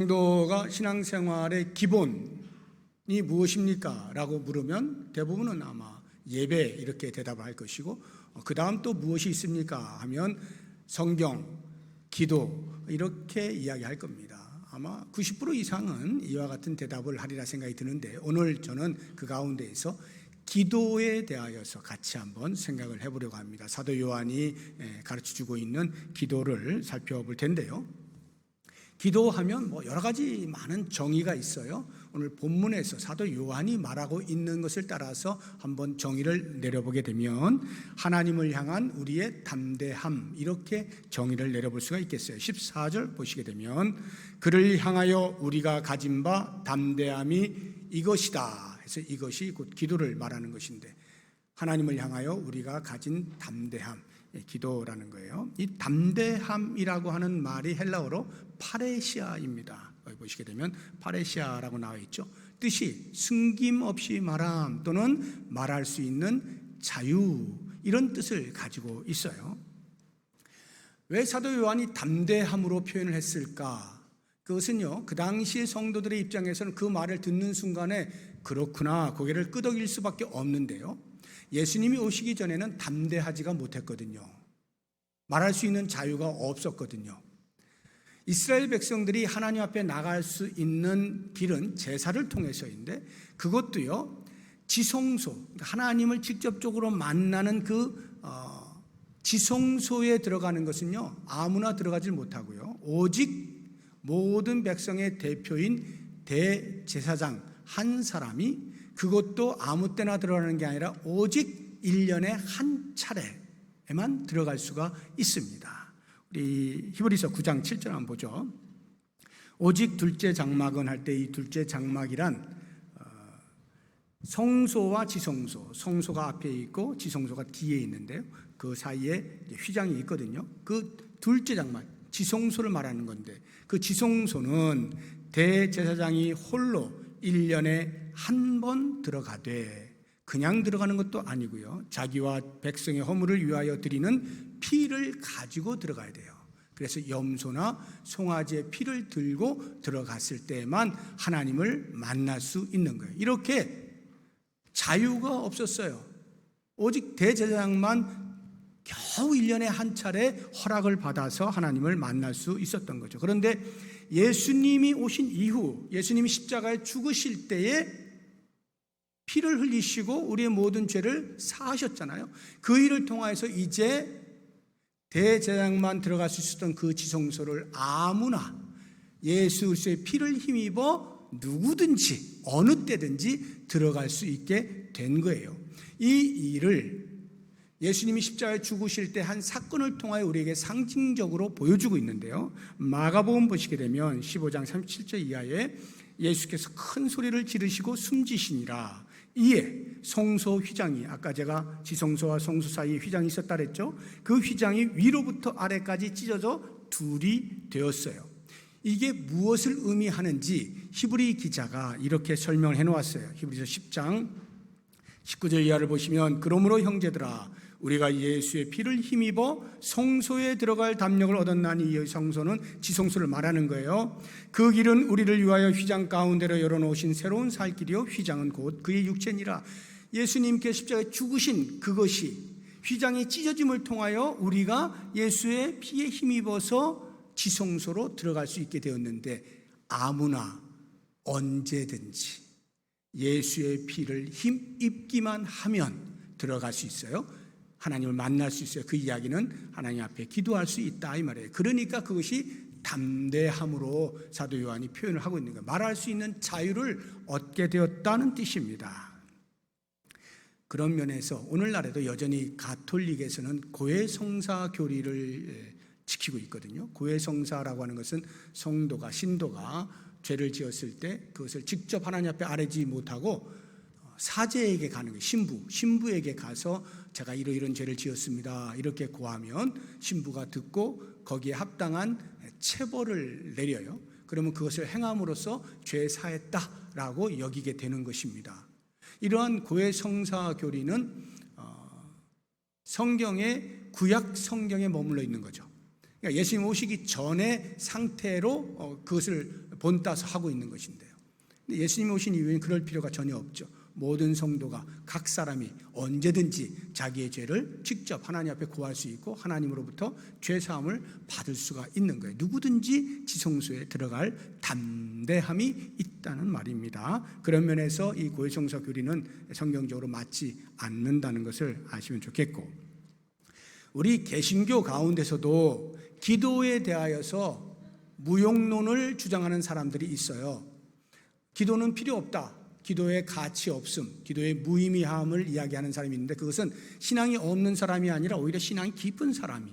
성도가 신앙생활의 기본이 무엇입니까? 라고 물으면 대부분은 아마 예배 이렇게 대답을 할 것이고, 그 다음 또 무엇이 있습니까? 하면 성경, 기도 이렇게 이야기할 겁니다. 아마 90% 이상은 이와 같은 대답을 하리라 생각이 드는데, 오늘 저는 그 가운데에서 기도에 대하여서 같이 한번 생각을 해보려고 합니다. 사도 요한이 가르쳐주고 있는 기도를 살펴볼 텐데요. 기도하면 여러 가지 많은 정의가 있어요. 오늘 본문에서 사도 요한이 말하고 있는 것을 따라서 한번 정의를 내려보게 되면 하나님을 향한 우리의 담대함, 이렇게 정의를 내려볼 수가 있겠어요. 14절 보시게 되면 그를 향하여 우리가 가진 바 담대함이 이것이다 해서, 이것이 곧 기도를 말하는 것인데, 하나님을 향하여 우리가 가진 담대함, 기도라는 거예요. 이 담대함이라고 하는 말이 헬라어로 파레시아입니다. 여기 보시게 되면 파레시아라고 나와 있죠. 뜻이 숨김없이 말함 또는 말할 수 있는 자유, 이런 뜻을 가지고 있어요. 왜 사도 요한이 담대함으로 표현을 했을까? 그것은요, 그 당시의 성도들의 입장에서는 그 말을 듣는 순간에 그렇구나, 고개를 끄덕일 수밖에 없는데요, 예수님이 오시기 전에는 담대하지가 못했거든요. 말할 수 있는 자유가 없었거든요. 이스라엘 백성들이 하나님 앞에 나갈 수 있는 길은 제사를 통해서인데, 그것도요 지성소, 하나님을 직접적으로 만나는 지성소에 들어가는 것은요 아무나 들어가질 못하고요, 오직 모든 백성의 대표인 대제사장 한 사람이, 그것도 아무 때나 들어가는 게 아니라 오직 1년에 한 차례에만 들어갈 수가 있습니다. 우리 히브리서 9장 7절 한번 보죠. 오직 둘째 장막은 할 때, 이 둘째 장막이란 성소와 지성소, 성소가 앞에 있고 지성소가 뒤에 있는데요, 그 사이에 휘장이 있거든요. 그 둘째 장막, 지성소를 말하는 건데, 그 지성소는 대제사장이 홀로 1년에 한 번 들어가되, 그냥 들어가는 것도 아니고요, 자기와 백성의 허물을 위하여 드리는 피를 가지고 들어가야 돼요. 그래서 염소나 송아지의 피를 들고 들어갔을 때만 하나님을 만날 수 있는 거예요. 이렇게 자유가 없었어요. 오직 대제사장만 겨우 1년에 한 차례 허락을 받아서 하나님을 만날 수 있었던 거죠. 그런데 예수님이 오신 이후, 예수님이 십자가에 죽으실 때에 피를 흘리시고 우리의 모든 죄를 사하셨잖아요. 그 일을 통해서 이제 대제사장만 들어갈 수 있었던 그 지성소를 아무나 예수 그리스도의 피를 힘입어 누구든지 어느 때든지 들어갈 수 있게 된 거예요. 이 일을 예수님이 십자가에 죽으실 때 한 사건을 통하여 우리에게 상징적으로 보여주고 있는데요, 마가복음 보시게 되면 15장 37절 이하에 예수께서 큰 소리를 지르시고 숨지시니라. 이에 성소 휘장이, 아까 제가 지성소와 성소 사이에 휘장이 있었다 그랬죠. 그 휘장이 위로부터 아래까지 찢어져 둘이 되었어요. 이게 무엇을 의미하는지 히브리 기자가 이렇게 설명을 해놓았어요. 히브리서 10장 19절 이하를 보시면, 그러므로 형제들아, 우리가 예수의 피를 힘입어 성소에 들어갈 담력을 얻었나니, 이 성소는 지성소를 말하는 거예요. 그 길은 우리를 위하여 휘장 가운데로 열어놓으신 새로운 살 길이요, 휘장은 곧 그의 육체니라. 예수님께 십자가에 죽으신 그것이, 휘장의 찢어짐을 통하여 우리가 예수의 피에 힘입어서 지성소로 들어갈 수 있게 되었는데, 아무나 언제든지 예수의 피를 힘입기만 하면 들어갈 수 있어요. 하나님을 만날 수 있어요. 그 이야기는 하나님 앞에 기도할 수 있다, 이 말이에요. 그러니까 그것이 담대함으로 사도 요한이 표현을 하고 있는 거예요. 말할 수 있는 자유를 얻게 되었다는 뜻입니다. 그런 면에서 오늘날에도 여전히 가톨릭에서는 고해성사 교리를 지키고 있거든요. 고해성사라고 하는 것은 성도가, 신도가 죄를 지었을 때 그것을 직접 하나님 앞에 아뢰지 못하고 사제에게 가는 거예요. 신부에게 가서 제가 이런 죄를 지었습니다, 이렇게 고하면 신부가 듣고 거기에 합당한 체벌을 내려요. 그러면 그것을 행함으로써 죄 사했다라고 여기게 되는 것입니다. 이러한 고해성사 교리는 성경의, 구약 성경에 머물러 있는 거죠. 그러니까 예수님 오시기 전의 상태로 그것을 본따서 하고 있는 것인데요. 근데 예수님 오신 이후에는 그럴 필요가 전혀 없죠. 모든 성도가 각 사람이 언제든지 자기의 죄를 직접 하나님 앞에 구할 수 있고 하나님으로부터 죄사함을 받을 수가 있는 거예요. 누구든지 지성소에 들어갈 담대함이 있다는 말입니다. 그런 면에서 이 고해성사 교리는 성경적으로 맞지 않는다는 것을 아시면 좋겠고, 우리 개신교 가운데서도 기도에 대하여서 무용론을 주장하는 사람들이 있어요. 기도는 필요 없다, 기도의 가치 없음, 기도의 무의미함을 이야기하는 사람이 있는데, 그것은 신앙이 없는 사람이 아니라 오히려 신앙이 깊은 사람이,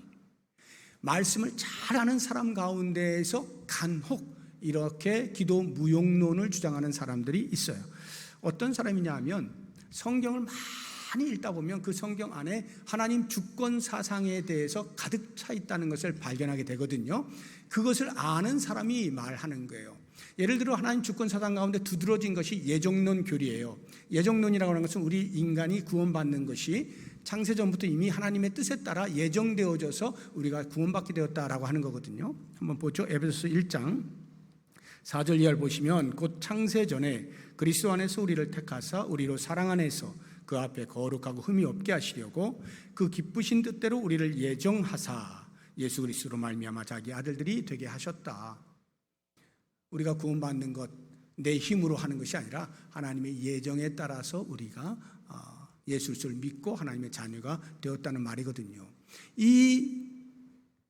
말씀을 잘 아는 사람 가운데에서 간혹 이렇게 기도 무용론을 주장하는 사람들이 있어요. 어떤 사람이냐 하면 성경을 많이 읽다 보면 그 성경 안에 하나님 주권 사상에 대해서 가득 차 있다는 것을 발견하게 되거든요. 그것을 아는 사람이 말하는 거예요. 예를 들어 하나님 주권 사상 가운데 두드러진 것이 예정론 교리예요. 예정론이라고 하는 것은 우리 인간이 구원받는 것이 창세전부터 이미 하나님의 뜻에 따라 예정되어져서 우리가 구원받게 되었다라고 하는 거거든요. 한번 보죠. 에베소서 1장 4절 이하를 보시면, 곧 창세전에 그리스도 안에서 우리를 택하사 우리로 사랑 안에서 그 앞에 거룩하고 흠이 없게 하시려고 그 기쁘신 뜻대로 우리를 예정하사 예수 그리스도로 말미암아 자기 아들들이 되게 하셨다. 우리가 구원받는 것 내 힘으로 하는 것이 아니라 하나님의 예정에 따라서 우리가 예수 그리스도를 믿고 하나님의 자녀가 되었다는 말이거든요. 이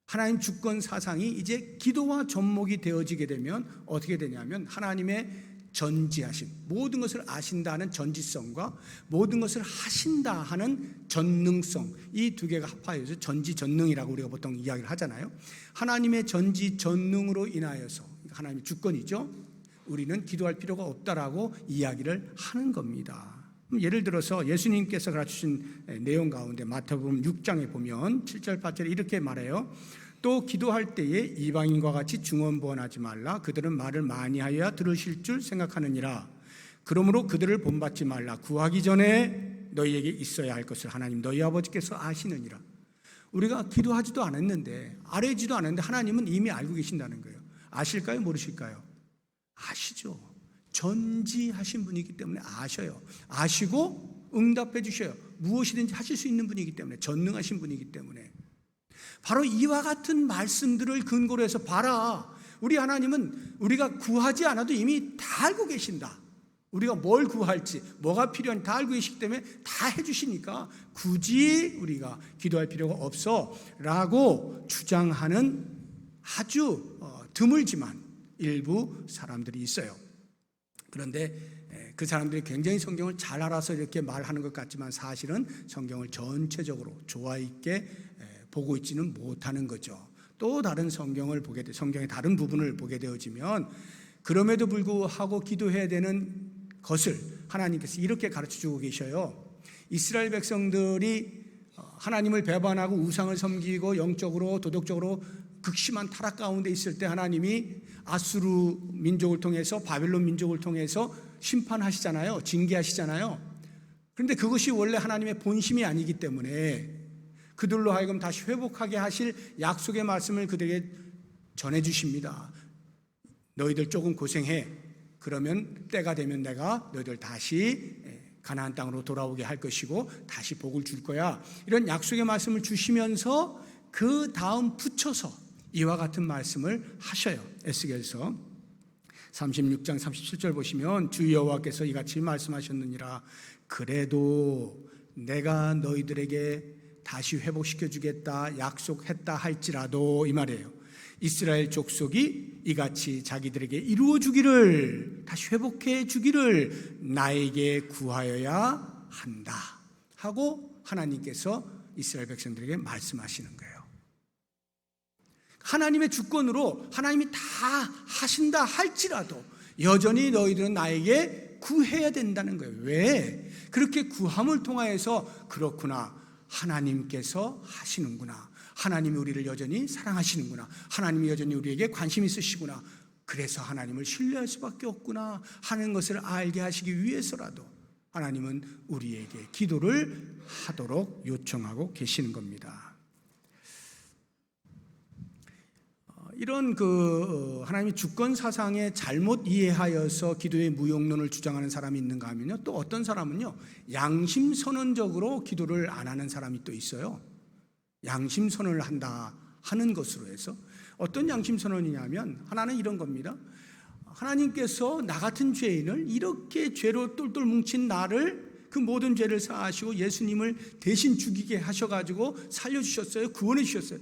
하나님 주권 사상이 이제 기도와 접목이 되어지게 되면 어떻게 되냐면, 하나님의 전지하심, 모든 것을 아신다는 전지성과 모든 것을 하신다 하는 전능성, 이 두 개가 합하여서 전지전능이라고 우리가 보통 이야기를 하잖아요. 하나님의 전지전능으로 인하여서, 하나님의 주권이죠, 우리는 기도할 필요가 없다라고 이야기를 하는 겁니다. 예를 들어서 예수님께서 가르치신 내용 가운데 마태복음 6장에 보면 7절 8절에 이렇게 말해요. 또 기도할 때에 이방인과 같이 중언부언하지 말라. 그들은 말을 많이 하여야 들으실 줄 생각하느니라. 그러므로 그들을 본받지 말라. 구하기 전에 너희에게 있어야 할 것을 하나님 너희 아버지께서 아시느니라. 우리가 기도하지도 않았는데, 아뢰지도 않았는데 하나님은 이미 알고 계신다는 거예요. 아실까요? 모르실까요? 아시죠. 전지하신 분이기 때문에 아셔요. 아시고 응답해 주셔요. 무엇이든지 하실 수 있는 분이기 때문에, 전능하신 분이기 때문에. 바로 이와 같은 말씀들을 근거로 해서, 봐라, 우리 하나님은 우리가 구하지 않아도 이미 다 알고 계신다. 우리가 뭘 구할지, 뭐가 필요한지 다 알고 계시기 때문에 다 해주시니까 굳이 우리가 기도할 필요가 없어 라고 주장하는 아주 드물지만 일부 사람들이 있어요. 그런데 그 사람들이 굉장히 성경을 잘 알아서 이렇게 말하는 것 같지만 사실은 성경을 전체적으로 조화 있게 보고 있지는 못하는 거죠. 또 다른 성경을 보게 돼, 성경의 다른 부분을 보게 되어지면 그럼에도 불구하고 기도해야 되는 것을 하나님께서 이렇게 가르쳐주고 계셔요. 이스라엘 백성들이 하나님을 배반하고 우상을 섬기고 영적으로 도덕적으로 극심한 타락 가운데 있을 때 하나님이 아수르 민족을 통해서, 바벨론 민족을 통해서 심판하시잖아요. 징계하시잖아요. 그런데 그것이 원래 하나님의 본심이 아니기 때문에 그들로 하여금 다시 회복하게 하실 약속의 말씀을 그들에게 전해주십니다. 너희들 조금 고생해. 그러면 때가 되면 내가 너희들 다시 가나안 땅으로 돌아오게 할 것이고 다시 복을 줄 거야. 이런 약속의 말씀을 주시면서 그 다음 붙여서 이와 같은 말씀을 하셔요. 에스겔서 36장 37절 보시면, 주 여호와께서 이같이 말씀하셨느니라. 그래도 내가 너희들에게 다시 회복시켜 주겠다 약속했다 할지라도, 이 말이에요. 이스라엘 족속이 이같이 자기들에게 이루어 주기를, 다시 회복해 주기를 나에게 구하여야 한다 하고 하나님께서 이스라엘 백성들에게 말씀하시는 거예요. 하나님의 주권으로 하나님이 다 하신다 할지라도 여전히 너희들은 나에게 구해야 된다는 거예요. 왜? 그렇게 구함을 통하여서, 그렇구나, 하나님께서 하시는구나, 하나님이 우리를 여전히 사랑하시는구나, 하나님이 여전히 우리에게 관심 있으시구나, 그래서 하나님을 신뢰할 수밖에 없구나 하는 것을 알게 하시기 위해서라도 하나님은 우리에게 기도를 하도록 요청하고 계시는 겁니다. 이런 하나님의 주권 사상에 잘못 이해하여서 기도의 무용론을 주장하는 사람이 있는가 하면요, 또 어떤 사람은요 양심 선언적으로 기도를 안 하는 사람이 또 있어요. 양심 선언을 한다 하는 것으로 해서 어떤 양심 선언이냐면 하나는 이런 겁니다. 하나님께서 나 같은 죄인을 이렇게 죄로 똘똘 뭉친 나를 그 모든 죄를 사하시고 예수님을 대신 죽이게 하셔가지고 살려주셨어요. 구원해 주셨어요.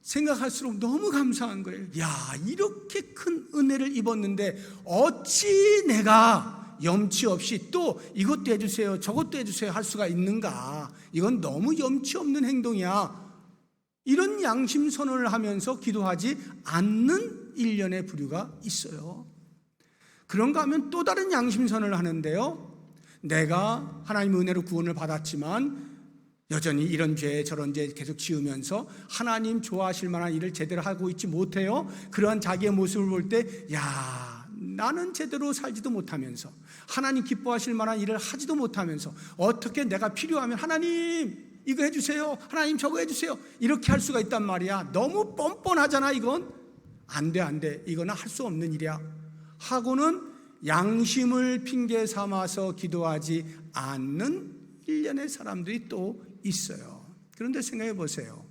생각할수록 너무 감사한 거예요. 야, 이렇게 큰 은혜를 입었는데 어찌 내가 염치 없이 또 이것도 해주세요 저것도 해주세요 할 수가 있는가. 이건 너무 염치 없는 행동이야. 이런 양심 선언을 하면서 기도하지 않는 일련의 부류가 있어요. 그런가 하면 또 다른 양심 선언을 하는데요, 내가 하나님의 은혜로 구원을 받았지만 여전히 이런 죄 저런 죄 계속 지으면서 하나님 좋아하실 만한 일을 제대로 하고 있지 못해요. 그러한 자기의 모습을 볼 때 야, 나는 제대로 살지도 못하면서 하나님 기뻐하실 만한 일을 하지도 못하면서 어떻게 내가 필요하면 하나님 이거 해주세요, 하나님 저거 해주세요, 이렇게 할 수가 있단 말이야. 너무 뻔뻔하잖아. 이건 안 돼 이거는 할 수 없는 일이야 하고는 양심을 핑계 삼아서 기도하지 않는 일련의 사람들이 또 있어요. 그런데 생각해 보세요.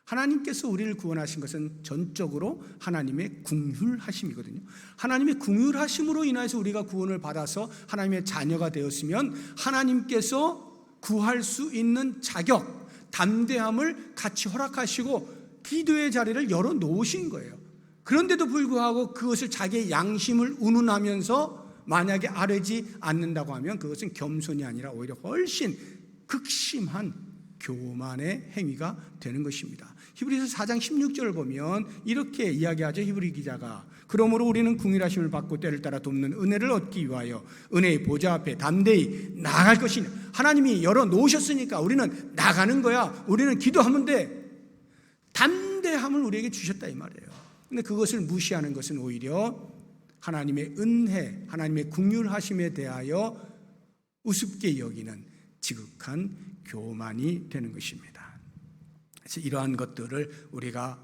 하나님께서 우리를 구원하신 것은 전적으로 하나님의 긍휼하심이거든요. 하나님의 긍휼하심으로 인해서 우리가 구원을 받아서 하나님의 자녀가 되었으면 하나님께서 구할 수 있는 자격, 담대함을 같이 허락하시고 기도의 자리를 열어놓으신 거예요. 그런데도 불구하고 그것을 자기의 양심을 운운하면서 만약에 아뢰지 않는다고 하면 그것은 겸손이 아니라 오히려 훨씬 극심한 교만의 행위가 되는 것입니다. 히브리서 4장 16절을 보면 이렇게 이야기하죠. 히브리 기자가 그러므로 우리는 긍휼하심을 받고 때를 따라 돕는 은혜를 얻기 위하여 은혜의 보좌 앞에 담대히 나아갈 것이니, 하나님이 열어놓으셨으니까 우리는 나가는 거야. 우리는 기도하면 돼. 담대함을 우리에게 주셨다 이 말이에요. 근데 그것을 무시하는 것은 오히려 하나님의 은혜, 하나님의 긍휼하심에 대하여 우습게 여기는 지극한 교만이 되는 것입니다. 그래서 이러한 것들을 우리가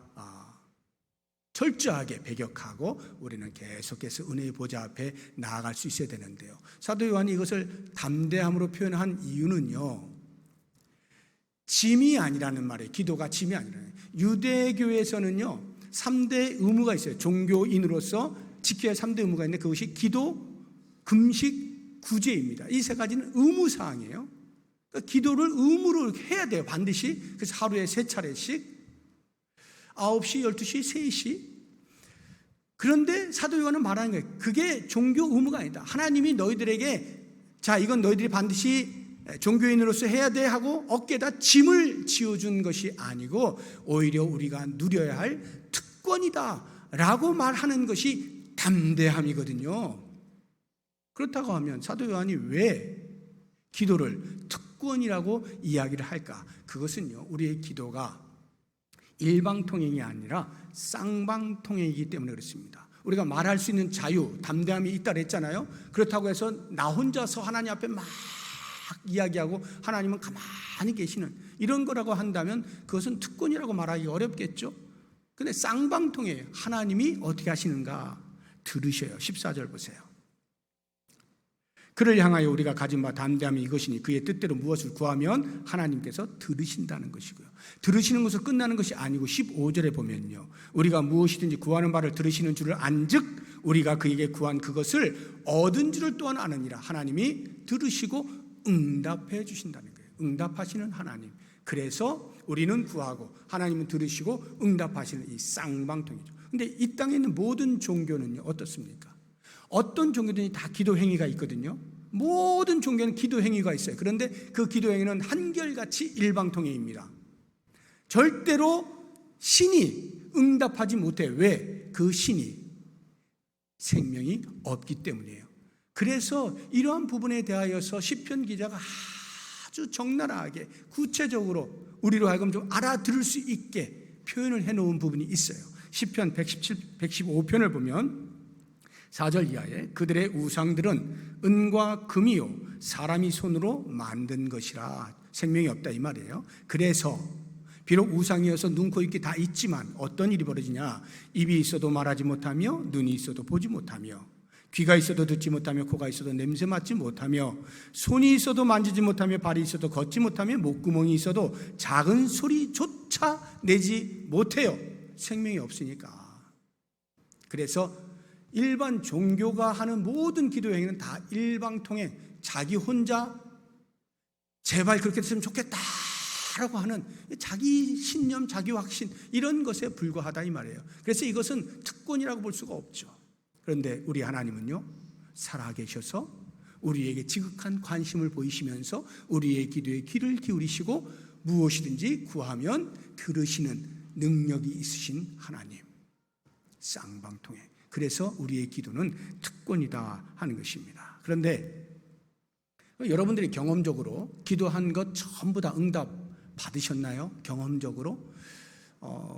철저하게 배격하고 우리는 계속해서 은혜의 보좌 앞에 나아갈 수 있어야 되는데요, 사도 요한이 이것을 담대함으로 표현한 이유는요, 짐이 아니라는 말이에요. 기도가 짐이 아니라는. 유대교에서는요 3대 의무가 있어요. 종교인으로서 지켜야 할 3대 의무가 있는데 그것이 기도, 금식, 구제입니다. 이 세 가지는 의무사항이에요. 그러니까 기도를 의무로 해야 돼요. 반드시. 그래서 하루에 3차례씩 9시, 12시, 3시. 그런데 사도 요한은 말하는 거예요. 그게 종교 의무가 아니다. 하나님이 너희들에게 자 이건 너희들이 반드시 종교인으로서 해야 돼 하고 어깨에다 짐을 지어준 것이 아니고 오히려 우리가 누려야 할 특권이다 라고 말하는 것이 담대함이거든요. 그렇다고 하면 사도 요한이 왜 기도를 특권이라고 이야기를 할까? 그것은요, 우리의 기도가 일방통행이 아니라 쌍방통행이기 때문에 그렇습니다. 우리가 말할 수 있는 자유, 담대함이 있다 그랬잖아요. 그렇다고 해서 나 혼자서 하나님 앞에 막 이야기하고 하나님은 가만히 계시는 이런 거라고 한다면 그것은 특권이라고 말하기 어렵겠죠. 근데 쌍방통이에요. 하나님이 어떻게 하시는가 들으셔요. 14절 보세요. 그를 향하여 우리가 가진 바 담대함이 이것이니 그의 뜻대로 무엇을 구하면 하나님께서 들으신다는 것이고요. 들으시는 것으로 끝나는 것이 아니고 15절에 보면요, 우리가 무엇이든지 구하는 바를 들으시는 줄을 안즉 우리가 그에게 구한 그것을 얻은 줄을 또한 아느니라. 하나님이 들으시고 응답해 주신다는 거예요. 응답하시는 하나님. 그래서 우리는 구하고 하나님은 들으시고 응답하시는 이 쌍방통이죠. 근데 이 땅에 있는 모든 종교는요 어떻습니까? 어떤 종교든지 다 기도 행위가 있거든요. 모든 종교는 기도 행위가 있어요. 그런데 그 기도 행위는 한결같이 일방통행입니다. 절대로 신이 응답하지 못해요. 왜? 그 신이 생명이 없기 때문이에요. 그래서 이러한 부분에 대하여서 시편 기자가 아주 적나라하게 구체적으로 우리로 하여금 좀 알아들을 수 있게 표현을 해놓은 부분이 있어요. 시편 115편을 보면 4절 이하에 그들의 우상들은 은과 금이요 사람이 손으로 만든 것이라 생명이 없다 이 말이에요. 그래서 비록 우상이어서 눈, 코, 입기 다 있지만 어떤 일이 벌어지냐? 입이 있어도 말하지 못하며, 눈이 있어도 보지 못하며, 귀가 있어도 듣지 못하며, 코가 있어도 냄새 맡지 못하며, 손이 있어도 만지지 못하며, 발이 있어도 걷지 못하며, 목구멍이 있어도 작은 소리조차 내지 못해요. 생명이 없으니까. 그래서 일반 종교가 하는 모든 기도 행위는 다 일방통행, 자기 혼자 제발 그렇게 됐으면 좋겠다라고 하는 자기 신념, 자기 확신, 이런 것에 불과하다 이 말이에요. 그래서 이것은 특권이라고 볼 수가 없죠. 그런데 우리 하나님은요, 살아계셔서 우리에게 지극한 관심을 보이시면서 우리의 기도에 귀를 기울이시고 무엇이든지 구하면 들으시는 능력이 있으신 하나님, 쌍방통행. 그래서 우리의 기도는 특권이다 하는 것입니다. 그런데 여러분들이 경험적으로 기도한 것 전부 다 응답 받으셨나요? 경험적으로?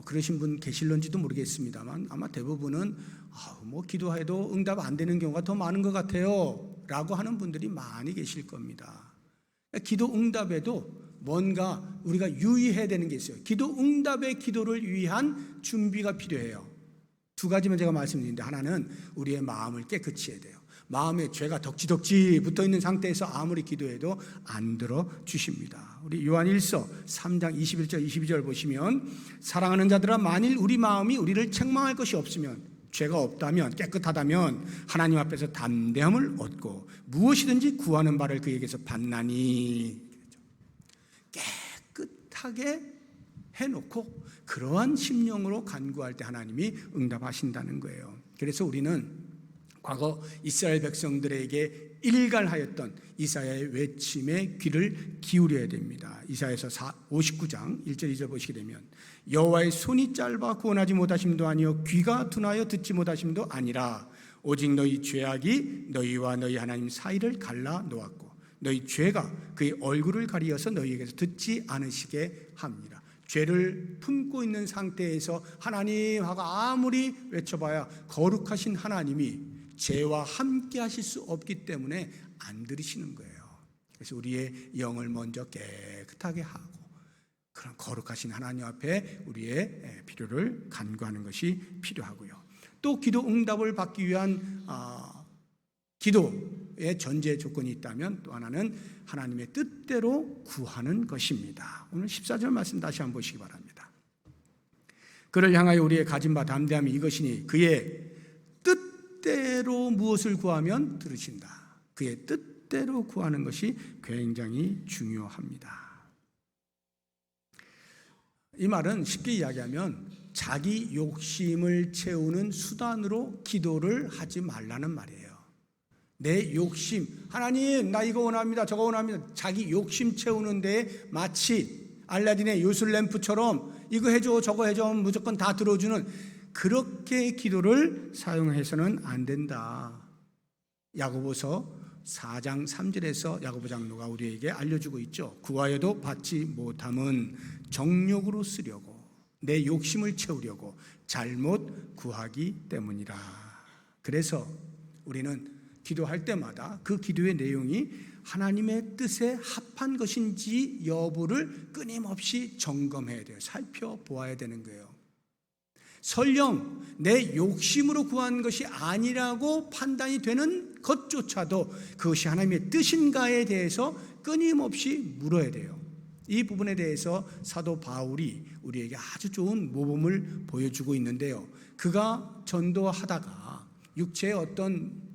그러신 분 계실런지도 모르겠습니다만 아마 대부분은 뭐 기도해도 응답 안 되는 경우가 더 많은 것 같아요 라고 하는 분들이 많이 계실 겁니다. 기도 응답에도 뭔가 우리가 유의해야 되는 게 있어요. 기도 응답의 기도를 위한 준비가 필요해요. 두 가지만 제가 말씀드리는데, 하나는 우리의 마음을 깨끗이 해야 돼요. 마음에 죄가 덕지덕지 붙어있는 상태에서 아무리 기도해도 안 들어주십니다. 우리 요한 1서 3장 21절 22절 보시면, 사랑하는 자들아, 만일 우리 마음이 우리를 책망할 것이 없으면, 죄가 없다면, 깨끗하다면 하나님 앞에서 담대함을 얻고 무엇이든지 구하는 바를 그에게서 받나니. 깨끗하게 해놓고 그러한 심령으로 간구할 때 하나님이 응답하신다는 거예요. 그래서 우리는 과거 이스라엘 백성들에게 일갈하였던 이사야의 외침에 귀를 기울여야 됩니다. 이사야서 59장 1절 2절 보시게 되면, 여호와의 손이 짧아 구원하지 못하심도 아니요 귀가 둔하여 듣지 못하심도 아니라 오직 너희 죄악이 너희와 너희 하나님 사이를 갈라 놓았고 너희 죄가 그의 얼굴을 가리어서 너희에게서 듣지 않으시게 합니다. 죄를 품고 있는 상태에서 하나님 하고 아무리 외쳐봐야 거룩하신 하나님이 죄와 함께 하실 수 없기 때문에 안 들으시는 거예요. 그래서 우리의 영을 먼저 깨끗하게 하고 그런 거룩하신 하나님 앞에 우리의 필요를 간구하는 것이 필요하고요. 또 기도 응답을 받기 위한 기도의 전제 조건이 있다면 또 하나는 하나님의 뜻대로 구하는 것입니다. 오늘 14절 말씀 다시 한번 보시기 바랍니다. 그를 향하여 우리의 가진 바 담대함이 이것이니 그의 뜻대로 무엇을 구하면 들으신다. 그의 뜻대로 구하는 것이 굉장히 중요합니다. 이 말은 쉽게 이야기하면 자기 욕심을 채우는 수단으로 기도를 하지 말라는 말이에요. 내 욕심, 하나님 나 이거 원합니다, 저거 원합니다. 자기 욕심 채우는데 마치 알라딘의 요술램프처럼 이거 해줘 저거 해줘 무조건 다 들어주는 그렇게 기도를 사용해서는 안 된다. 야고보서 4장 3절에서 야고보 장로가 우리에게 알려주고 있죠. 구하여도 받지 못함은 정욕으로 쓰려고 내 욕심을 채우려고 잘못 구하기 때문이라. 그래서 우리는 기도할 때마다 그 기도의 내용이 하나님의 뜻에 합한 것인지 여부를 끊임없이 점검해야 돼요. 살펴보아야 되는 거예요. 설령 내 욕심으로 구한 것이 아니라고 판단이 되는 것조차도 그것이 하나님의 뜻인가에 대해서 끊임없이 물어야 돼요. 이 부분에 대해서 사도 바울이 우리에게 아주 좋은 모범을 보여주고 있는데요. 그가 전도하다가 육체에 어떤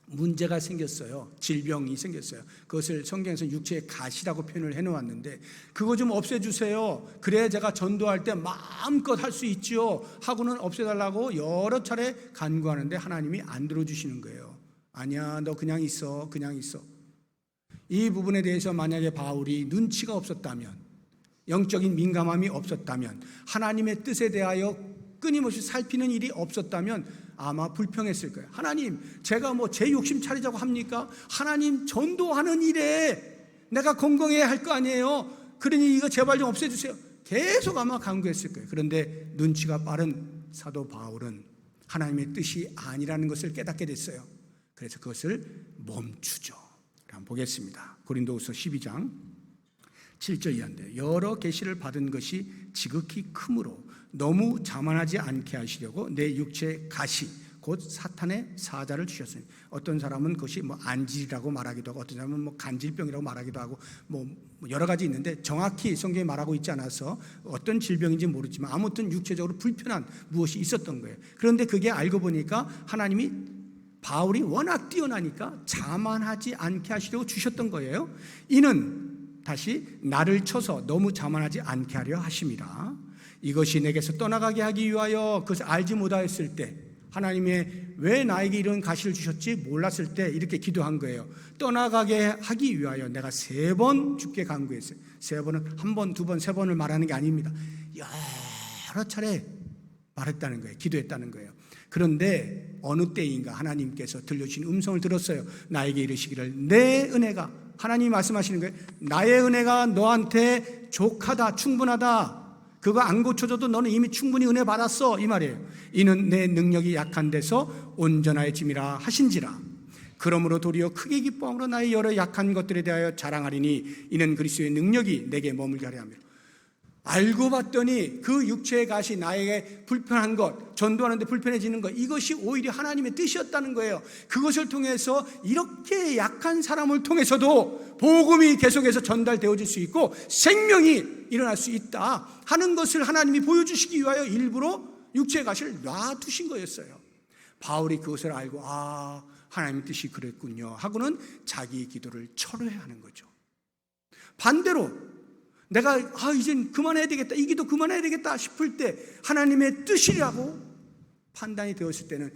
문제가 생겼어요. 질병이 생겼어요. 그것을 성경에서 육체의 가시라고 표현을 해놓았는데 그거 좀 없애주세요. 그래야 제가 전도할 때 마음껏 할 수 있죠 하고는 없애달라고 여러 차례 간구하는데 하나님이 안 들어주시는 거예요. 아니야, 너 그냥 있어, 그냥 있어. 이 부분에 대해서 만약에 바울이 눈치가 없었다면, 영적인 민감함이 없었다면, 하나님의 뜻에 대하여 끊임없이 살피는 일이 없었다면 아마 불평했을 거예요. 하나님, 제가 뭐 제 욕심 차리자고 합니까? 하나님 전도하는 일에 내가 건강해야 할 거 아니에요. 그러니 이거 제발 좀 없애주세요. 계속 아마 간구했을 거예요. 그런데 눈치가 빠른 사도 바울은 하나님의 뜻이 아니라는 것을 깨닫게 됐어요. 그래서 그것을 멈추죠. 한번 보겠습니다. 고린도후서 12장 7절 이하인데 여러 계시를 받은 것이 지극히 크므로 너무 자만하지 않게 하시려고 내 육체의 가시 곧 사탄의 사자를 주셨으니 어떤 사람은 그것이 뭐 안질이라고 말하기도 하고 어떤 사람은 뭐 간질병이라고 말하기도 하고 뭐 여러 가지 있는데 정확히 성경에 말하고 있지 않아서 어떤 질병인지 모르지만 아무튼 육체적으로 불편한 무엇이 있었던 거예요. 그런데 그게 알고 보니까 하나님이 바울이 워낙 뛰어나니까 자만하지 않게 하시려고 주셨던 거예요. 이는 다시 나를 쳐서 너무 자만하지 않게 하려 하심이라. 이것이 내게서 떠나가게 하기 위하여 그것을 알지 못하였을 때 하나님의 왜 나에게 이런 가시를 주셨지 몰랐을 때 이렇게 기도한 거예요. 떠나가게 하기 위하여 내가 3번 주께 간구했어요. 3번은 1번, 2번, 3번을 말하는 게 아닙니다. 여러 차례 말했다는 거예요. 기도했다는 거예요. 그런데 어느 때인가 하나님께서 들려주신 음성을 들었어요. 나에게 이르시기를 내 은혜가, 하나님이 말씀하시는 거예요. 나의 은혜가 너한테 족하다, 충분하다. 그거 안 고쳐줘도 너는 이미 충분히 은혜 받았어, 이 말이에요. 이는 내 능력이 약한 데서 온전하여짐이라 하신지라. 그러므로 도리어 크게 기뻐함으로 나의 여러 약한 것들에 대하여 자랑하리니 이는 그리스도의 능력이 내게 머물게 하려 함이라. 알고 봤더니 그 육체의 가시, 나에게 불편한 것, 전도하는데 불편해지는 것, 이것이 오히려 하나님의 뜻이었다는 거예요. 그것을 통해서 이렇게 약한 사람을 통해서도 복음이 계속해서 전달되어질 수 있고 생명이 일어날 수 있다 하는 것을 하나님이 보여주시기 위하여 일부러 육체의 가시를 놔두신 거였어요. 바울이 그것을 알고 하나님의 뜻이 그랬군요 하고는 자기 기도를 철회해야 하는 거죠. 반대로 내가 이젠 그만해야 되겠다, 이 기도 그만해야 되겠다 싶을 때 하나님의 뜻이라고 판단이 되었을 때는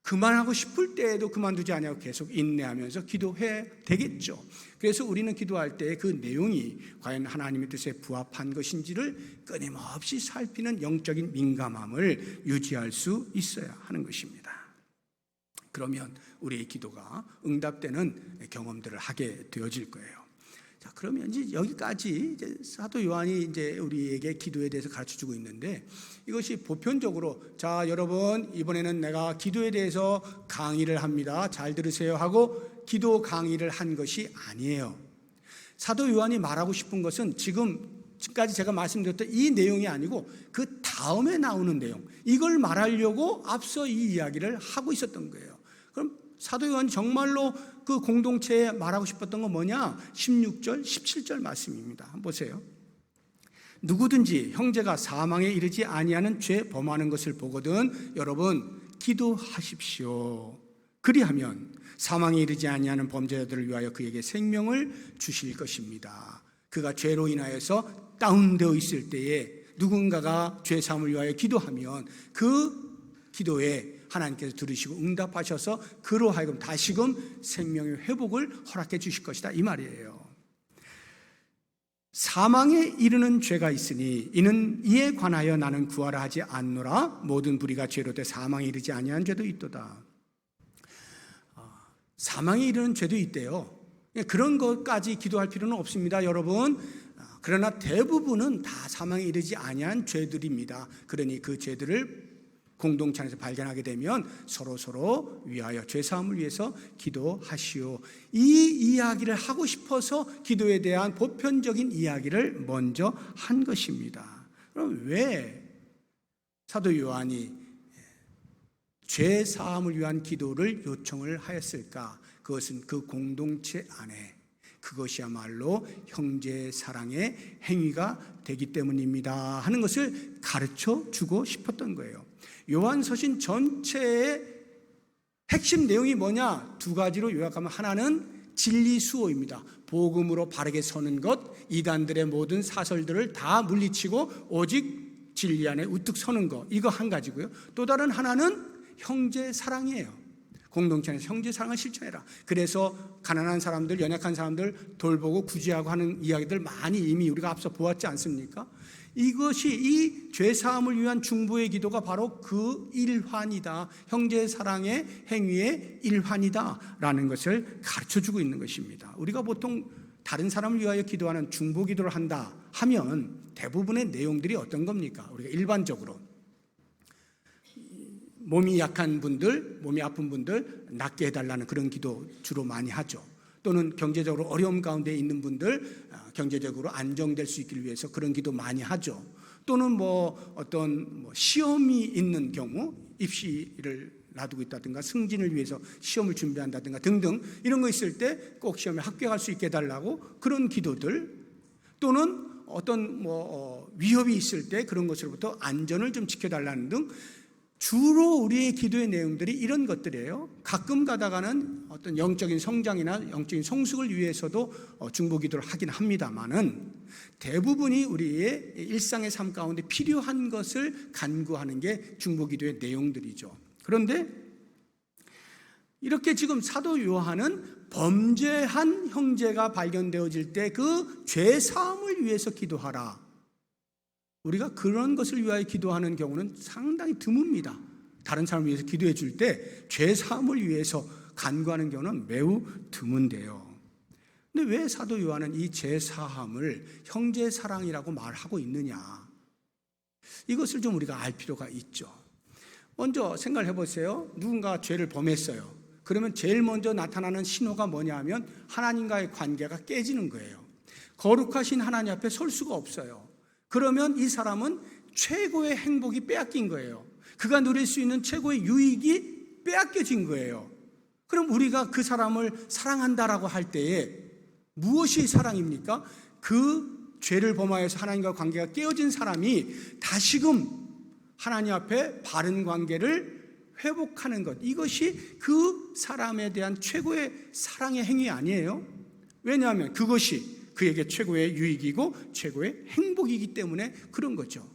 그만하고 싶을 때에도 그만두지 않냐고 계속 인내하면서 기도해야 되겠죠. 그래서 우리는 기도할 때 그 내용이 과연 하나님의 뜻에 부합한 것인지를 끊임없이 살피는 영적인 민감함을 유지할 수 있어야 하는 것입니다. 그러면 우리의 기도가 응답되는 경험들을 하게 되어질 거예요. 자, 그러면 이제 여기까지 이제 사도 요한이 이제 우리에게 기도에 대해서 가르쳐 주고 있는데 이것이 보편적으로 자, 여러분 이번에는 내가 기도에 대해서 강의를 합니다. 잘 들으세요 하고 기도 강의를 한 것이 아니에요. 사도 요한이 말하고 싶은 것은 지금까지 제가 말씀드렸던 이 내용이 아니고 그 다음에 나오는 내용, 이걸 말하려고 앞서 이 이야기를 하고 있었던 거예요. 그럼 사도 요한이 정말로 그 공동체에 말하고 싶었던 건 뭐냐? 16절, 17절 말씀입니다. 한번 보세요. 누구든지 형제가 사망에 이르지 아니하는 죄 범하는 것을 보거든 여러분 기도하십시오. 그리하면 사망에 이르지 아니하는 범죄자들을 위하여 그에게 생명을 주실 것입니다. 그가 죄로 인하여서 다운되어 있을 때에 누군가가 죄 사함을 위하여 기도하면 그 기도에 하나님께서 들으시고 응답하셔서 그로 하여금 다시금 생명의 회복을 허락해 주실 것이다, 이 말이에요. 사망에 이르는 죄가 있으니 이는 이에 관하여 나는 구하라 하지 않노라. 모든 불의가 죄로 돼 사망에 이르지 아니한 죄도 있도다. 사망에 이르는 죄도 있대요. 그런 것까지 기도할 필요는 없습니다, 여러분. 그러나 대부분은 다 사망에 이르지 아니한 죄들입니다. 그러니 그 죄들을 공동체 안에서 발견하게 되면 서로 위하여 죄사함을 위해서 기도하시오. 이 이야기를 하고 싶어서 기도에 대한 보편적인 이야기를 먼저 한 것입니다. 그럼 왜 사도 요한이 죄사함을 위한 기도를 요청을 하였을까? 그것은 그 공동체 안에 그것이야말로 형제 사랑의 행위가 되기 때문입니다 하는 것을 가르쳐 주고 싶었던 거예요. 요한서신 전체의 핵심 내용이 뭐냐? 2가지로 요약하면 하나는 진리 수호입니다. 복음으로 바르게 서는 것, 이단들의 모든 사설들을 다 물리치고 오직 진리 안에 우뚝 서는 것, 이거 한 가지고요. 또 다른 하나는 형제 사랑이에요. 공동체 안에서 형제 사랑을 실천해라. 그래서 가난한 사람들, 연약한 사람들 돌보고 구제하고 하는 이야기들 많이 이미 우리가 앞서 보았지 않습니까? 이것이 이 죄사함을 위한 중보의 기도가 바로 그 일환이다. 형제 사랑의 행위의 일환이다 라는 것을 가르쳐주고 있는 것입니다. 우리가 보통 다른 사람을 위하여 기도하는 중보 기도를 한다 하면 대부분의 내용들이 어떤 겁니까? 우리가 일반적으로 몸이 약한 분들, 몸이 아픈 분들 낫게 해달라는 그런 기도 주로 많이 하죠. 또는 경제적으로 어려움 가운데 있는 분들 경제적으로 안정될 수 있기를 위해서 그런 기도 많이 하죠. 또는 어떤 시험이 있는 경우, 입시를 놔두고 있다든가 승진을 위해서 시험을 준비한다든가 등등 이런 거 있을 때 꼭 시험에 합격할 수 있게 해달라고 그런 기도들, 또는 어떤 위협이 있을 때 그런 것으로부터 안전을 좀 지켜달라는 등 주로 우리의 기도의 내용들이 이런 것들이에요. 가끔 가다가는 어떤 영적인 성장이나 영적인 성숙을 위해서도 중보기도를 하긴 합니다만은 대부분이 우리의 일상의 삶 가운데 필요한 것을 간구하는 게 중보기도의 내용들이죠. 그런데 이렇게 지금 사도 요한은 범죄한 형제가 발견되어질 때 그 죄 사함을 위해서 기도하라. 우리가 그런 것을 위하여 기도하는 경우는 상당히 드뭅니다. 다른 사람을 위해서 기도해 줄 때 죄 사함을 위해서 간구하는 경우는 매우 드문데요. 근데 왜 사도 요한은 이 죄 사함을 형제 사랑이라고 말하고 있느냐? 이것을 좀 우리가 알 필요가 있죠. 먼저 생각을 해보세요. 누군가 죄를 범했어요. 그러면 제일 먼저 나타나는 신호가 뭐냐 하면 하나님과의 관계가 깨지는 거예요. 거룩하신 하나님 앞에 설 수가 없어요. 그러면 이 사람은 최고의 행복이 빼앗긴 거예요. 그가 누릴 수 있는 최고의 유익이 빼앗겨진 거예요. 그럼 우리가 그 사람을 사랑한다라고 할 때에 무엇이 사랑입니까? 그 죄를 범하여서 하나님과 관계가 깨어진 사람이 다시금 하나님 앞에 바른 관계를 회복하는 것, 이것이 그 사람에 대한 최고의 사랑의 행위 아니에요? 왜냐하면 그것이 그에게 최고의 유익이고 최고의 행복이기 때문에 그런 거죠.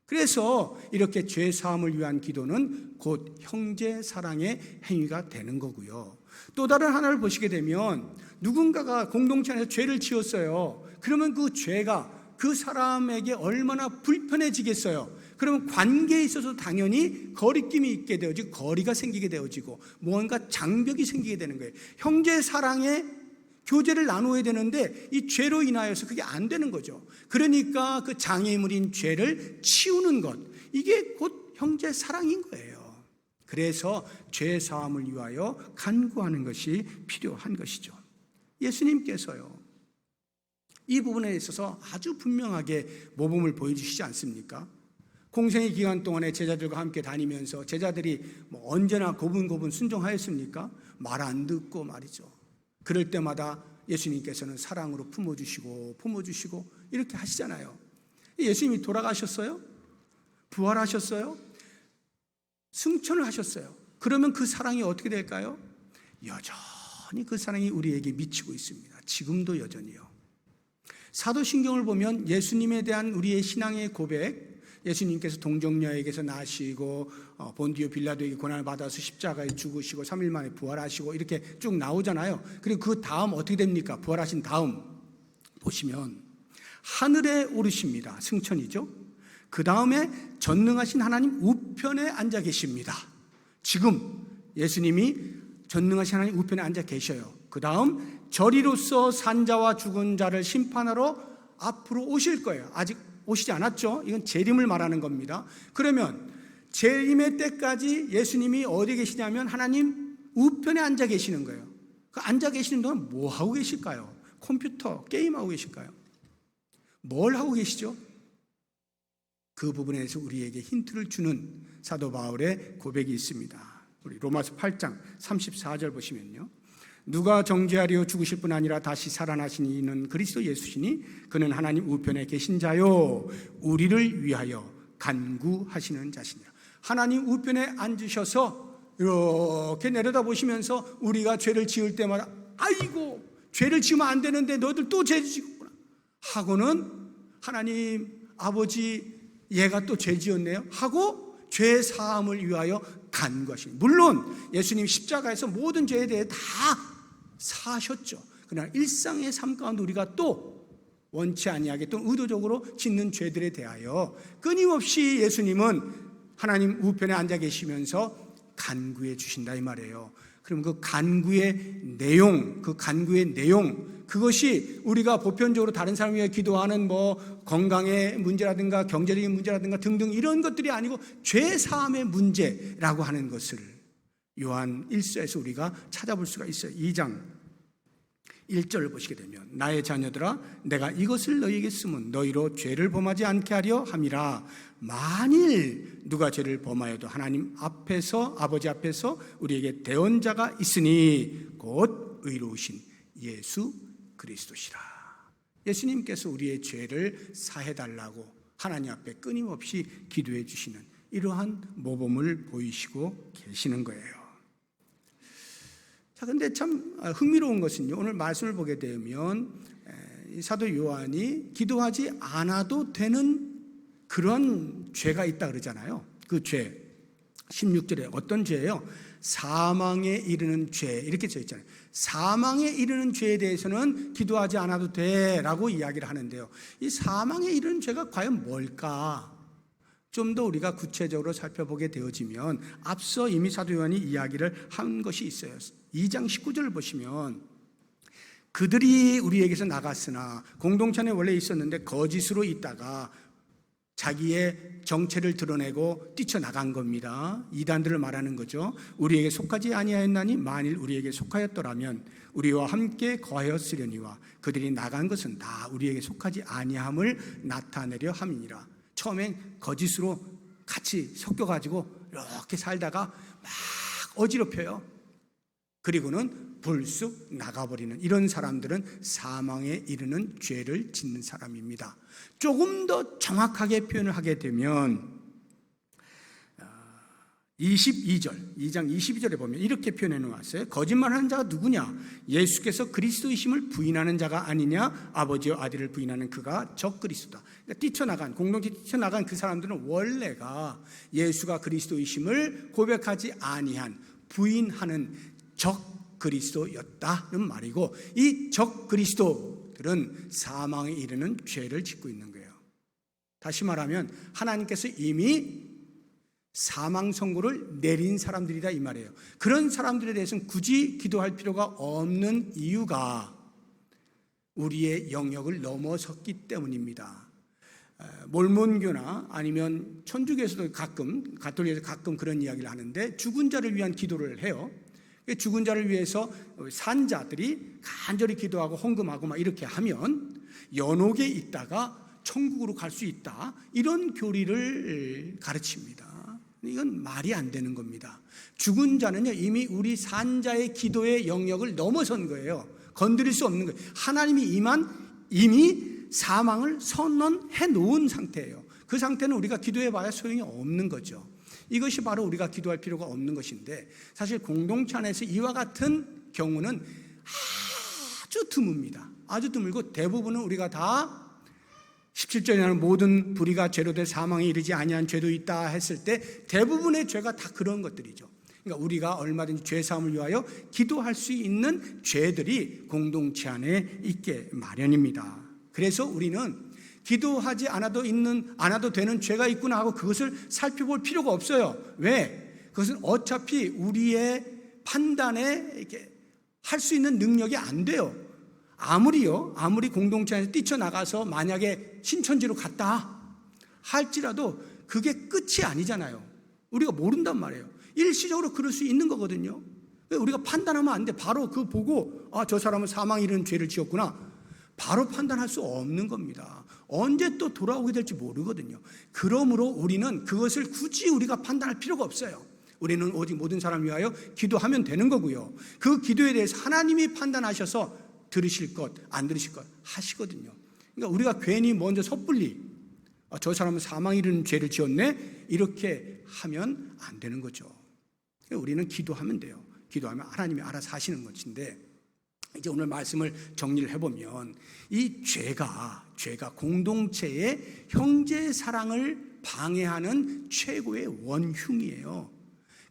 그래서 이렇게 죄 사함을 위한 기도는 곧 형제 사랑의 행위가 되는 거고요. 또 다른 하나를 보시게 되면 누군가가 공동체 안에서 죄를 지었어요. 그러면 그 죄가 그 사람에게 얼마나 불편해지겠어요. 그러면 관계에 있어서 당연히 거리낌이 있게 되어지고 거리가 생기게 되어지고 뭔가 장벽이 생기게 되는 거예요. 형제 사랑의 교제를 나누어야 되는데 이 죄로 인하여서 그게 안 되는 거죠. 그러니까 그 장애물인 죄를 치우는 것, 이게 곧 형제 사랑인 거예요. 그래서 죄 사함을 위하여 간구하는 것이 필요한 것이죠. 예수님께서요, 이 부분에 있어서 아주 분명하게 모범을 보여주시지 않습니까? 공생의 기간 동안에 제자들과 함께 다니면서 제자들이 언제나 고분고분 순종하였습니까? 말 안 듣고 말이죠. 그럴 때마다 예수님께서는 사랑으로 품어주시고 이렇게 하시잖아요. 예수님이 돌아가셨어요? 부활하셨어요? 승천을 하셨어요. 그러면 그 사랑이 어떻게 될까요? 여전히 그 사랑이 우리에게 미치고 있습니다. 지금도 여전히요. 사도신경을 보면 예수님에 대한 우리의 신앙의 고백, 예수님께서 동정녀에게서 나시고 본디오 빌라도에게 고난을 받아서 십자가에 죽으시고 3일 만에 부활하시고 이렇게 쭉 나오잖아요. 그리고 그 다음 어떻게 됩니까? 부활하신 다음 보시면 하늘에 오르십니다. 승천이죠. 그 다음에 전능하신 하나님 우편에 앉아 계십니다. 지금 예수님이 전능하신 하나님 우편에 앉아 계셔요. 그 다음 저리로서 산자와 죽은 자를 심판하러 앞으로 오실 거예요. 아직 오시지 않았죠. 이건 재림을 말하는 겁니다. 그러면 재림의 때까지 예수님이 어디 계시냐면 하나님 우편에 앉아 계시는 거예요. 그 앉아 계시는 동안 뭐 하고 계실까요? 컴퓨터, 게임하고 계실까요? 뭘 하고 계시죠? 그 부분에서 우리에게 힌트를 주는 사도 바울의 고백이 있습니다. 우리 로마서 8장 34절 보시면요, 누가 정죄하려 죽으실 뿐 아니라 다시 살아나신 이는 그리스도 예수시니 그는 하나님 우편에 계신 자요 우리를 위하여 간구하시는 자시니라. 하나님 우편에 앉으셔서 이렇게 내려다보시면서 우리가 죄를 지을 때마다 아이고 죄를 지으면 안 되는데 너희들 또 죄 지었구나 하고는 하나님 아버지 얘가 또 죄 지었네요 하고 죄 사함을 위하여 간구하시니, 물론 예수님 십자가에서 모든 죄에 대해 다 사셨죠. 그러나 일상의 삶 가운데 우리가 또 원치 아니하게 또 의도적으로 짓는 죄들에 대하여 끊임없이 예수님은 하나님 우편에 앉아 계시면서 간구해 주신다 이 말이에요. 그럼 그 간구의 내용, 그것이 우리가 보편적으로 다른 사람을 위해 기도하는 건강의 문제라든가 경제적인 문제라든가 등등 이런 것들이 아니고 죄 사함의 문제라고 하는 것을 요한 1서에서 우리가 찾아볼 수가 있어요. 2장 1절을 보시게 되면 나의 자녀들아 내가 이것을 너희에게 쓰면 너희로 죄를 범하지 않게 하려 함이라. 만일 누가 죄를 범하여도 하나님 앞에서 아버지 앞에서 우리에게 대언자가 있으니 곧 의로우신 예수 그리스도시라. 예수님께서 우리의 죄를 사해달라고 하나님 앞에 끊임없이 기도해 주시는 이러한 모범을 보이시고 계시는 거예요. 자, 근데 참 흥미로운 것은요, 오늘 말씀을 보게 되면 사도 요한이 기도하지 않아도 되는 그런 죄가 있다 그러잖아요. 그 죄 16절에 어떤 죄예요? 사망에 이르는 죄 이렇게 써 있잖아요. 사망에 이르는 죄에 대해서는 기도하지 않아도 돼라고 이야기를 하는데요, 이 사망에 이르는 죄가 과연 뭘까? 좀 더 우리가 구체적으로 살펴보게 되어지면 앞서 이미 사도 요한이 이야기를 한 것이 있어요. 2장 19절을 보시면 그들이 우리에게서 나갔으나 공동체 안에 원래 있었는데 거짓으로 있다가 자기의 정체를 드러내고 뛰쳐나간 겁니다. 이단들을 말하는 거죠. 우리에게 속하지 아니하였나니 만일 우리에게 속하였더라면 우리와 함께 거하였으려니와 그들이 나간 것은 다 우리에게 속하지 아니함을 나타내려 함이니라. 처음엔 거짓으로 같이 섞여가지고 이렇게 살다가 막 어지럽혀요. 그리고는 불쑥 나가버리는 이런 사람들은 사망에 이르는 죄를 짓는 사람입니다. 조금 더 정확하게 표현을 하게 되면 22절, 2장 22절에 보면 이렇게 표현해 놓았어요. 거짓말하는 자가 누구냐? 예수께서 그리스도이심을 부인하는 자가 아니냐? 아버지와 아들을 부인하는 그가 적그리스도다. 그러니까 뛰쳐나간, 공동체 뛰쳐나간 그 사람들은 원래가 예수가 그리스도이심을 고백하지 아니한, 부인하는 적그리스도였다는 말이고, 이 적그리스도들은 사망에 이르는 죄를 짓고 있는 거예요. 다시 말하면 하나님께서 이미 사망 선고를 내린 사람들이다 이 말이에요. 그런 사람들에 대해서는 굳이 기도할 필요가 없는 이유가 우리의 영역을 넘어섰기 때문입니다. 몰몬교나 아니면 천주교에서도 가끔, 가톨릭에서 가끔 그런 이야기를 하는데 죽은 자를 위한 기도를 해요. 죽은 자를 위해서 산자들이 간절히 기도하고 헌금하고 막 이렇게 하면 연옥에 있다가 천국으로 갈 수 있다, 이런 교리를 가르칩니다. 이건 말이 안 되는 겁니다. 죽은 자는요 이미 우리 산자의 기도의 영역을 넘어선 거예요. 건드릴 수 없는 거예요. 하나님이 이미 사망을 선언해 놓은 상태예요. 그 상태는 우리가 기도해 봐야 소용이 없는 거죠. 이것이 바로 우리가 기도할 필요가 없는 것인데, 사실 공동체 안에서 이와 같은 경우는 아주 드뭅니다. 아주 드물고 대부분은 우리가 다 17절에 나오는 모든 불의가 죄로 돼 사망에 이르지 아니한 죄도 있다 했을 때 대부분의 죄가 다 그런 것들이죠. 그러니까 우리가 얼마든지 죄 사함을 위하여 기도할 수 있는 죄들이 공동체 안에 있게 마련입니다. 그래서 우리는 기도하지 않아도 되는 죄가 있구나 하고 그것을 살펴볼 필요가 없어요. 왜? 그것은 어차피 우리의 판단에 이렇게 할 수 있는 능력이 안 돼요. 아무리 공동체 안에서 뛰쳐나가서 만약에 신천지로 갔다 할지라도 그게 끝이 아니잖아요. 우리가 모른단 말이에요. 일시적으로 그럴 수 있는 거거든요. 우리가 판단하면 안 돼. 바로 그거 보고 저 사람은 사망에 이르는 죄를 지었구나, 바로 판단할 수 없는 겁니다. 언제 또 돌아오게 될지 모르거든요. 그러므로 우리는 그것을 굳이 우리가 판단할 필요가 없어요. 우리는 오직 모든 사람을 위하여 기도하면 되는 거고요. 그 기도에 대해서 하나님이 판단하셔서 들으실 것, 안 들으실 것 하시거든요. 그러니까 우리가 괜히 먼저 섣불리 저 사람은 사망에 이르는 죄를 지었네 이렇게 하면 안 되는 거죠. 우리는 기도하면 돼요. 기도하면 하나님이 알아서 하시는 것인데, 이제 오늘 말씀을 정리를 해보면 이 죄가 공동체의 형제 사랑을 방해하는 최고의 원흉이에요.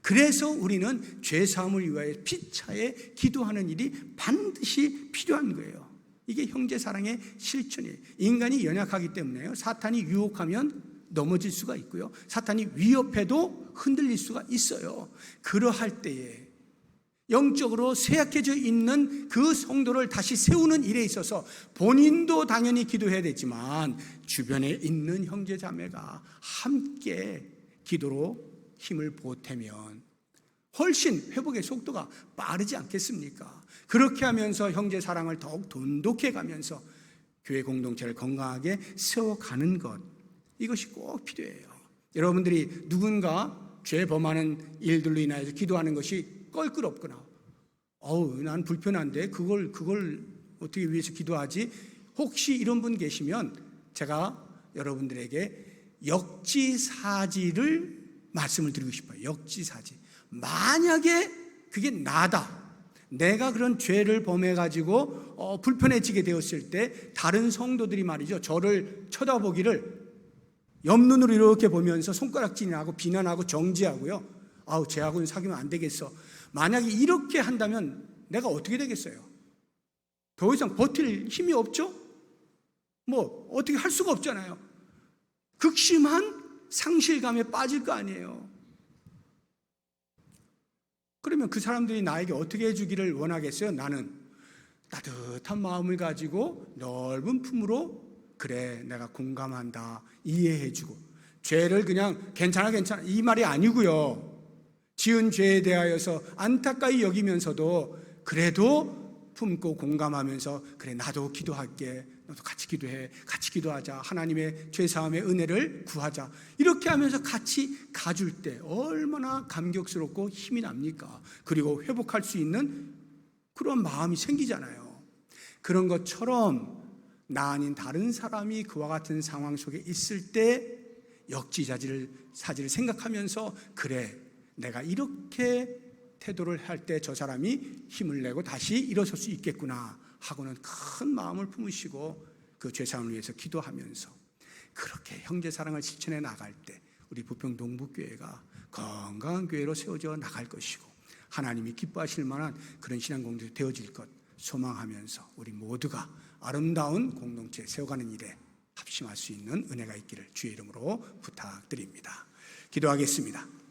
그래서 우리는 죄 사함을 위하여 피차에 기도하는 일이 반드시 필요한 거예요. 이게 형제 사랑의 실천이에요. 인간이 연약하기 때문에요. 사탄이 유혹하면 넘어질 수가 있고요. 사탄이 위협해도 흔들릴 수가 있어요. 그러할 때에 영적으로 쇠약해져 있는 그 성도를 다시 세우는 일에 있어서 본인도 당연히 기도해야 되지만 주변에 있는 형제 자매가 함께 기도로 힘을 보태면 훨씬 회복의 속도가 빠르지 않겠습니까? 그렇게 하면서 형제 사랑을 더욱 돈독해 가면서 교회 공동체를 건강하게 세워가는 것, 이것이 꼭 필요해요. 여러분들이 누군가 죄 범하는 일들로 인하여서 기도하는 것이 껄끄럽거나 난 불편한데 그걸 어떻게 위해서 기도하지? 혹시 이런 분 계시면 제가 여러분들에게 역지사지를 말씀을 드리고 싶어요. 역지사지. 만약에 그게 나다, 내가 그런 죄를 범해가지고 불편해지게 되었을 때 다른 성도들이 말이죠, 저를 쳐다보기를 옆눈으로 이렇게 보면서 손가락질하고 비난하고 정죄하고요, 쟤하고는 사귀면 안 되겠어. 만약에 이렇게 한다면 내가 어떻게 되겠어요? 더 이상 버틸 힘이 없죠? 어떻게 할 수가 없잖아요. 극심한 상실감에 빠질 거 아니에요. 그러면 그 사람들이 나에게 어떻게 해주기를 원하겠어요? 나는 따뜻한 마음을 가지고 넓은 품으로, 그래 내가 공감한다, 이해해주고, 죄를 그냥 괜찮아 이 말이 아니고요, 지은 죄에 대하여서 안타까이 여기면서도 그래도 품고 공감하면서, 그래 나도 기도할게, 너도 같이 기도해, 같이 기도하자, 하나님의 죄사함의 은혜를 구하자, 이렇게 하면서 같이 가줄 때 얼마나 감격스럽고 힘이 납니까? 그리고 회복할 수 있는 그런 마음이 생기잖아요. 그런 것처럼 나 아닌 다른 사람이 그와 같은 상황 속에 있을 때 역지사지를 생각하면서, 그래 내가 이렇게 태도를 할 때 저 사람이 힘을 내고 다시 일어설 수 있겠구나 하고는 큰 마음을 품으시고 그 죄사함을 위해서 기도하면서 그렇게 형제사랑을 실천해 나갈 때 우리 부평 동북교회가 건강한 교회로 세워져 나갈 것이고 하나님이 기뻐하실 만한 그런 신앙공동체 되어질 것 소망하면서 우리 모두가 아름다운 공동체 세워가는 일에 합심할 수 있는 은혜가 있기를 주의 이름으로 부탁드립니다. 기도하겠습니다.